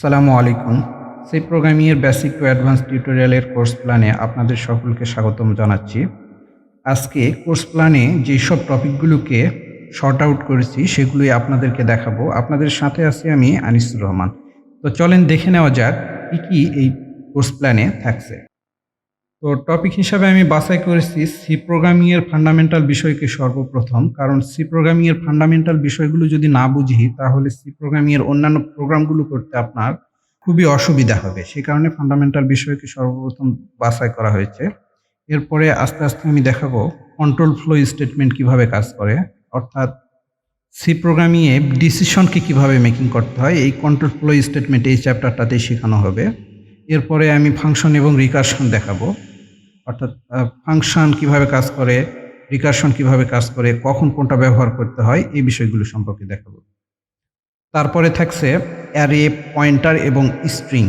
আসসালামু আলাইকুম। C programming এর বেসিক টু অ্যাডভান্স টিউটোরিয়ালের কোর্স প্ল্যানে আপনাদের সকলকে স্বাগতম জানাচ্ছি। আজকে কোর্স প্ল্যানে যেসব টপিকগুলোকে শর্ট আউট করেছি সেগুলোই আপনাদেরকে দেখাবো। আপনাদের সাথে আছি আমি আনিসুর রহমান। তো চলেন দেখে নেওয়া যাক কি এই কোর্স প্ল্যানে থাকছে। তো টপিক হিসাবে আমি বাছাই করেছি সি প্রোগ্রামিং এর ফান্ডামেন্টাল বিষয়কে সর্বপ্রথম। কারণ সি প্রোগ্রামিং এর ফান্ডামেন্টাল বিষয়গুলো যদি না বুঝি তাহলে সি প্রোগ্রামিং এর অন্যান্য প্রোগ্রামগুলো করতে আপনার খুবই অসুবিধা হবে। সে কারণে ফান্ডামেন্টাল বিষয়কে সর্বপ্রথম বাছাই করা হয়েছে। এরপরে আস্তে, আস্তে আমি দেখাবো কন্ট্রোল ফ্লো স্টেটমেন্ট কিভাবে কাজ করে। অর্থাৎ সি প্রোগ্রামিং এ ডিসিশনকে কিভাবে মেকিং করতে হয় এই কন্ট্রোল ফ্লো স্টেটমেন্ট এই চ্যাপ্টারটাতেই শেখানো হবে। এরপরে আমি ফাংশন এবং রিকারশন দেখাবো। অর্থাৎ ফাংশন কিভাবে কাজ করে, রিকারশন কিভাবে কাজ করে, কখন কোনটা ব্যবহার করতে হয় এই বিষয়গুলো সম্পর্কে দেখাবো। তারপরে থাকছে অ্যারে, পয়েন্টার এবং স্ট্রিং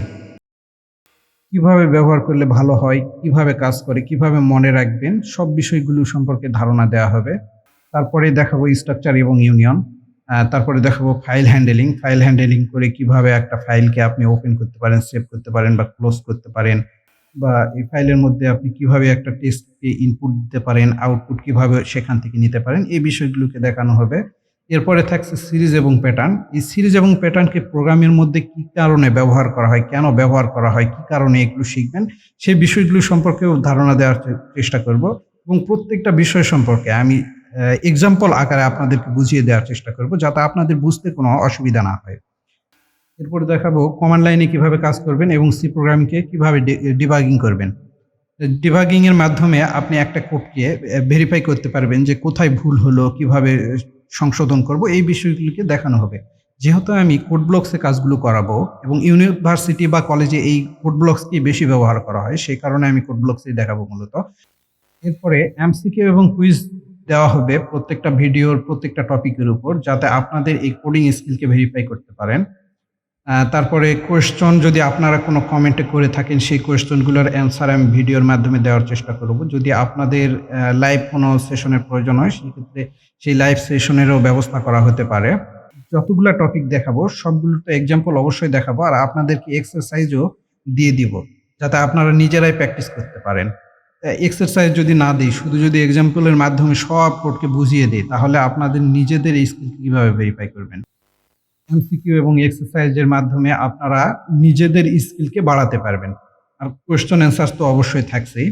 কিভাবে ব্যবহার করলে ভালো হয়, কিভাবে কাজ করে, কিভাবে মনে রাখবেন সব বিষয়গুলো সম্পর্কে ধারণা দেওয়া হবে। তারপরে দেখাবো স্ট্রাকচার এবং ইউনিয়ন। তারপরে দেখাবো ফাইল হ্যান্ডলিং। ফাইল হ্যান্ডলিং করে কিভাবে একটা ফাইলকে আপনি ওপেন করতে পারেন, সেভ করতে পারেন বা ক্লোজ করতে পারেন। বা এই ফাইলের মধ্যে আপনি কিভাবে একটা টেক্সটকে ইনপুট দিতে পারেন, আউটপুট কিভাবে সেখান থেকে নিতে পারেন, এই বিষয়গুলোকে দেখানো হবে। এরপরে থাকছে সিরিজ এবং প্যাটার্ন। এই সিরিজ এবং প্যাটার্নকে প্রোগ্রামের মধ্যে কি কারণে ব্যবহার করা হয়, কেন ব্যবহার করা হয়, কি কারণে এগুলো শিখবেন, সেই বিষয়গুলো সম্পর্কেও ধারণা দেওয়ার চেষ্টা করব এবং প্রত্যেকটা বিষয় সম্পর্কে আমি এক্সাম্পল আকারে আপনাদেরকে বুঝিয়ে দেওয়ার চেষ্টা করব যাতে আপনাদের বুঝতে কোনো অসুবিধা না হয়। এরপরে দেখাবো কমান্ড লাইনে কিভাবে কাজ করবেন এবং সি প্রোগ্রামকে কিভাবে ডিবাগিং করবেন। ডিবাগিং এর মাধ্যমে আপনি একটা কোডকে ভেরিফাই করতে পারবেন যে কোথায় ভুল হলো, কিভাবে সংশোধন করব এই বিষয়গুলোকে দেখানো হবে। যেহেতু আমি কোড ব্লকসে কাজগুলো করাবো এবং ইউনিভার্সিটি বা কলেজে এই কোড ব্লকসকে বেশি ব্যবহার করা হয়, সেই কারণে আমি কোড ব্লকসই দেখাবো মূলত। এরপরে এমসিকিউ এবং কুইজ দেওয়া হবে প্রত্যেকটা ভিডিওর প্রত্যেকটা টপিকের উপর যাতে আপনাদের এই কোডিং স্কিলকে ভেরিফাই করতে পারেন। তারপরে কোয়েশ্চন যদি আপনারা কোনো কমেন্টে করে থাকেন সেই কোয়েশ্চনগুলোর অ্যান্সার আমি ভিডিওর মাধ্যমে দেওয়ার চেষ্টা করব। যদি আপনাদের লাইভ কোনো সেশনের প্রয়োজন হয় সেক্ষেত্রে সেই লাইভ সেশনেরও ব্যবস্থা করা হতে পারে। যতগুলা টপিক দেখাবো সবগুলোর তো এক্সাম্পল অবশ্যই দেখাবো আর আপনাদেরকে এক্সারসাইজও দিয়ে দিব যাতে আপনারা নিজেরাই প্র্যাকটিস করতে পারেন। এক্সারসাইজ যদি না দিই, শুধু যদি এক্সাম্পলের মাধ্যমে সব কোডকে বুঝিয়ে দিই তাহলে আপনাদের নিজেদের এই স্কিল কিভাবে ভেরিফাই করবেন? এমসিকিউ এবং এক্সারসাইজের মাধ্যমে আপনারা নিজেদের স্কিলকে বাড়াতে পারবেন। আর কোয়েশ্চন অ্যান্সার তো অবশ্যই থাকছেই।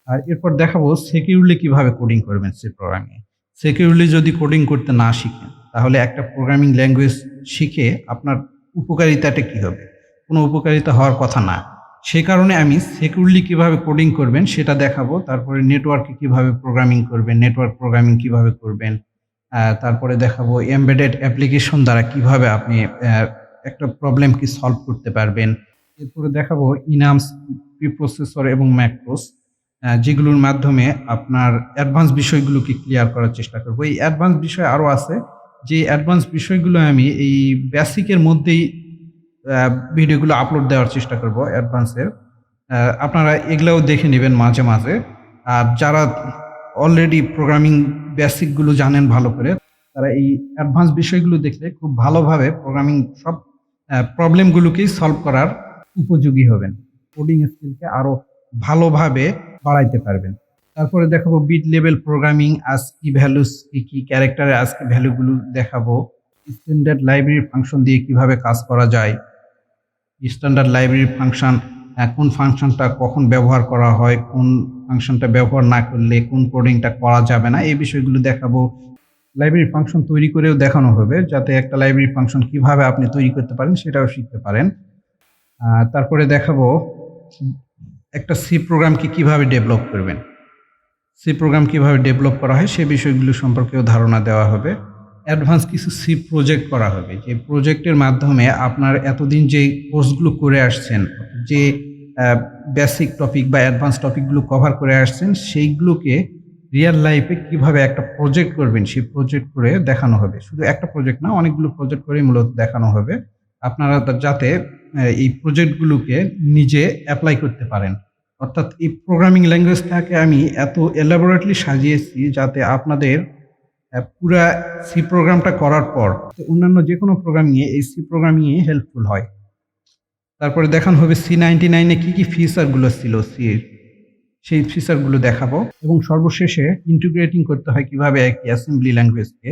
আর এরপর দেখাবো সিকিউরলি কিভাবে কোডিং করবেন সি প্রোগ্রামিং এ। সিকিউরলি যদি কোডিং করতে না শিখেন তাহলে একটা প্রোগ্রামিং ল্যাঙ্গুয়েজ শিখে আপনার উপকারিতাটা কি হবে? কোনো উপকারিতা হওয়ার কথা না। সে কারণে আমি সিকিউরলি কিভাবে কোডিং করবেন সেটা দেখাবো। তারপরে নেটওয়ার্কে কিভাবে প্রোগ্রামিং করবেন, নেটওয়ার্ক প্রোগ্রামিং কিভাবে করবেন। তারপরে দেখাবো এমবেডেড অ্যাপ্লিকেশন দ্বারা কিভাবে আপনি একটা প্রবলেমকে সলভ করতে পারবেন। এরপরে দেখাবো ইনামস, প্রিপ্রসেসর এবং ম্যাক্রোস যেগুলোর মাধ্যমে আপনার অ্যাডভান্স বিষয়গুলোকে ক্লিয়ার করার চেষ্টা করব। এই অ্যাডভান্স বিষয় আরও আছে, যে অ্যাডভান্স বিষয়গুলো আমি এই বেসিকের মধ্যেই ভিডিওগুলো আপলোড দেওয়ার চেষ্টা করব অ্যাডভান্সের। আপনারা এগুলোও দেখে নেবেন মাঝে, মাঝে। আর যারা অলরেডি প্রোগ্রামিং বেসিকগুলো জানেন ভালো করে তারা এই অ্যাডভান্স বিষয়গুলো দেখলে খুব ভালোভাবে প্রোগ্রামিং সব প্রবলেমগুলোকেই সলভ করার উপযোগী হবেন। কোডিং স্কিলকে আরও ভালোভাবে বাড়াইতে পারবেন। তারপরে দেখাবো bit level programming, ASCII values কি ক্যারেক্টারের আস্কি ভ্যালুগুলো দেখাবো। স্ট্যান্ডার্ড লাইব্রেরি ফাংশন দিয়ে কিভাবে কাজ করা যায়, স্ট্যান্ডার্ড লাইব্রেরি ফাংশন কোন ফাংশনটা কখন ব্যবহার করা হয়, কোন ফাংশনটা ব্যবহার না করলে কোন কোডিংটা করা যাবে না, এই বিষয়গুলো দেখাবো। লাইব্রেরি ফাংশন তৈরি করেও দেখানো হবে যাতে একটা লাইব্রেরি ফাংশন কিভাবে আপনি তৈরি করতে পারেন সেটাও শিখতে পারেন। তারপরে দেখাবো একটা সি প্রোগ্রামকে কিভাবে ডেভেলপ করবেন, সি প্রোগ্রাম কিভাবে ডেভেলপ করা হয় সে বিষয়গুলো সম্পর্কেও ধারণা দেওয়া হবে। অ্যাডভান্স কিছু সি প্রজেক্ট করা হবে, যে প্রজেক্টের মাধ্যমে আপনার এতদিন যে কোর্সগুলো করে আসছেন, যে বেসিক টপিক বা অ্যাডভান্স টপিকগুলো কভার করে আসছেন সেইগুলোকে রিয়েল লাইফে কিভাবে একটা প্রজেক্ট করবেন সেই প্রজেক্ট করে দেখানো হবে। শুধু একটা প্রজেক্ট না, অনেকগুলো প্রজেক্ট করেই মূলত দেখানো হবে। আপনারা যাতে এই প্রজেক্টগুলোকে নিজে অ্যাপ্লাই করতে পারেন। অর্থাৎ এই প্রোগ্রামিং ল্যাঙ্গুয়েজটাকে আমি এত এলাবোরেটলি সাজিয়েছি যাতে আপনাদের পুরা সি প্রোগ্রামটা করার পর অন্যান্য যেকোনো প্রোগ্রামিংয়ে এই সি প্রোগ্রামিংয়ে হেল্পফুল হয়। তারপরে দেখানো হবে C99 এ কি ফিচারগুলো ছিল সির, সেই ফিচারগুলো দেখাবো এবং সর্বশেষে ইন্টিগ্রেটিং করতে হয় কিভাবে একটি অ্যাসেম্বলি ল্যাঙ্গুয়েজকে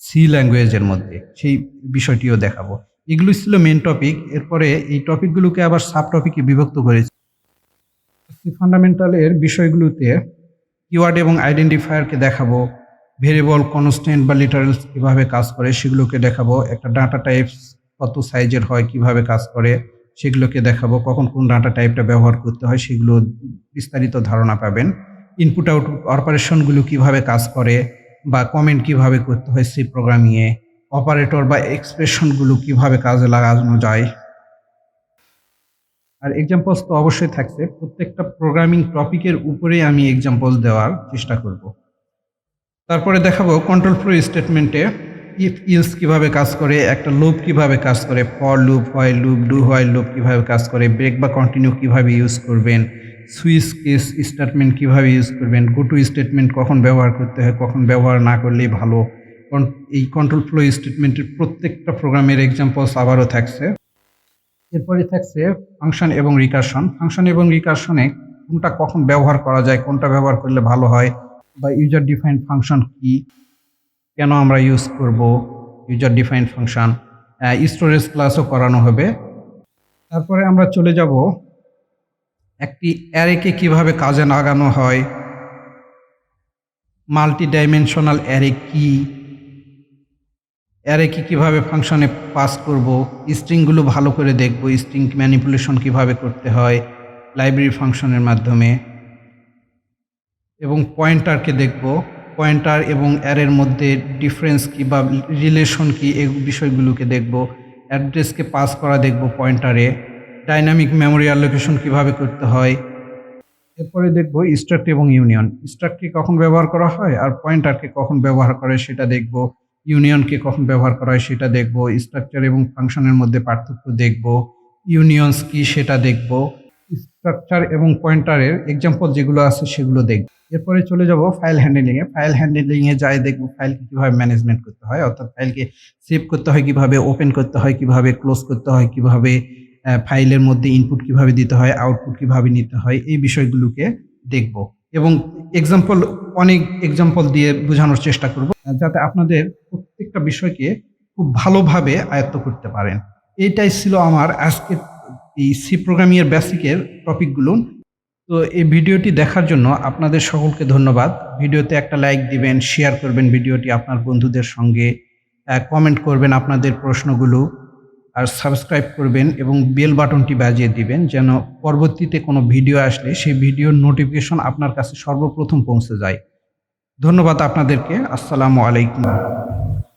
সি ল্যাঙ্গুয়েজের মধ্যে, সেই বিষয়টিও দেখাবো। এগুলো ছিল মেন টপিক। এরপরে এই টপিকগুলোকে আবার সাব টপিকে বিভক্ত করেছি। ফান্ডামেন্টালের বিষয়গুলোতে কিওয়ার্ড এবং আইডেন্টিফায়ারকে দেখাবো, ভেরিয়েবল, কনস্ট্যান্ট বা লিটারেলস কিভাবে কাজ করে সেগুলোকে দেখাবো, একটা ডাটা টাইপস কত সাইজের হয় কিভাবে কাজ করে সেগুলোকে দেখাবো, কখন কোন ডাটা টাইপটা ব্যবহার করতে হয় সেগুলো বিস্তারিত ধারণা পাবেন। ইনপুট আউটপুট অপারেশনগুলো কিভাবে কাজ করে বা কমেন্ট কিভাবে করতে হয় সি প্রোগ্রামিংয়ে, অপারেটর বা এক্সপ্রেশনগুলো কিভাবে কাজে লাগানো যায়। আর এক্সাম্পলস তো অবশ্যই থাকছে, প্রত্যেকটা প্রোগ্রামিং টপিকের উপরেই আমি এক্সাম্পল দেওয়ার চেষ্টা করব। তারপরে দেখাবো কন্ট্রোল ফ্লো স্টেটমেন্টে ইফ ইলস কিভাবে কাজ করে, একটা লুপ কিভাবে কাজ করে, for loop, while loop, do while loop কিভাবে কাজ করে, ব্রেক বা কন্টিনিউ কিভাবে ইউজ করবেন, সুইচ কেস স্টেটমেন্ট কিভাবে ইউজ করবেন, গো টু স্টেটমেন্ট কখন ব্যবহার করতে হয়, কখন ব্যবহার না করলেই ভালো। এই কন্ট্রোল ফ্লো স্টেটমেন্টের প্রত্যেকটা প্রোগ্রামের এক্সাম্পলস আবারও থাকছে। এরপরে থাকছে ফাংশন এবং রিকারশন। ফাংশন এবং রিকারশনে কোনটা কখন ব্যবহার করা যায়, কোনটা ব্যবহার করলে ভালো হয়, বা ইউজার ডিফাইন্ড ফাংশন কি, কেন আমরা ইউজ করব ইউজার ডিফাইন্ড ফাংশন, স্টোরেজ ক্লাসও করানো হবে। তারপরে আমরা চলে যাব একটি অ্যারেকে কিভাবে কাজে লাগানো হয়, মাল্টি ডাইমেনশনাল অ্যারে কি, অ্যারেকে কিভাবে ফাংশনে পাস করব, স্ট্রিংগুলো ভালো করে দেখব, স্ট্রিং ম্যানিপুলেশন কিভাবে করতে হয় লাইব্রেরি ফাংশনের মাধ্যমে, এবং পয়েন্টারকে দেখব, পয়েন্টার এবং অ্যারের মধ্যে ডিফারেন্স কি বা রিলেশন কি, এই বিষয়গুলোকে দেখব, অ্যাড্রেসকে পাস করা দেখব পয়েন্টারে, ডাইনামিক মেমোরি অ্যালোকেশন কিভাবে করতে হয়। এরপরে দেখব স্ট্রাক্ট এবং ইউনিয়ন। স্ট্রাক্টকে কখন ব্যবহার করা হয় আর পয়েন্টারকে কখন ব্যবহার করে সেটা দেখব, ইউনিয়নকে কখন ব্যবহার করা হয় সেটা দেখব, স্ট্রাকচার এবং ফাংশনের মধ্যে পার্থক্য দেখব, ইউনিয়নস কি সেটা দেখব, স্ট্রাকচার এবং পয়েন্টারের এক্সাম্পল যেগুলো আছে সেগুলো দেখব। এরপরে চলে যাব ফাইল হ্যান্ডলিংয়ে। ফাইল হ্যান্ডলিংয়ে যাই দেখব ফাইলকে কীভাবে ম্যানেজমেন্ট করতে হয়, অর্থাৎ ফাইলকে সেভ করতে হয় কীভাবে, ওপেন করতে হয় কীভাবে, ক্লোজ করতে হয় কীভাবে, ফাইলের মধ্যে ইনপুট কিভাবে দিতে হয়, আউটপুট কিভাবে নিতে হয়, এই বিষয়গুলোকে দেখব এবং এক্সাম্পল, অনেক এক্সাম্পল দিয়ে বোঝানোর চেষ্টা করব যাতে আপনাদের প্রত্যেকটা বিষয়কে খুব ভালোভাবে আয়ত্ত করতে পারেন। এইটাই ছিল আমার আজকের এই সি প্রোগ্রামিং এর বেসিকের টপিকগুলো। তো এই ভিডিওটি দেখার জন্য আপনাদের সকলকে ধন্যবাদ। ভিডিওতে একটা লাইক দিবেন, শেয়ার করবেন ভিডিওটি আপনার বন্ধুদের সঙ্গে, কমেন্ট করবেন আপনাদের প্রশ্নগুলো, আর সাবস্ক্রাইব করবেন এবং বেল বাটনটি বাজিয়ে দিবেন যেন পরবর্তীতে কোনো ভিডিও আসলে সেই ভিডিওর নোটিফিকেশন আপনার কাছে সর্বপ্রথম পৌঁছে যায়। ধন্যবাদ আপনাদেরকে। আসসালামু আলাইকুম।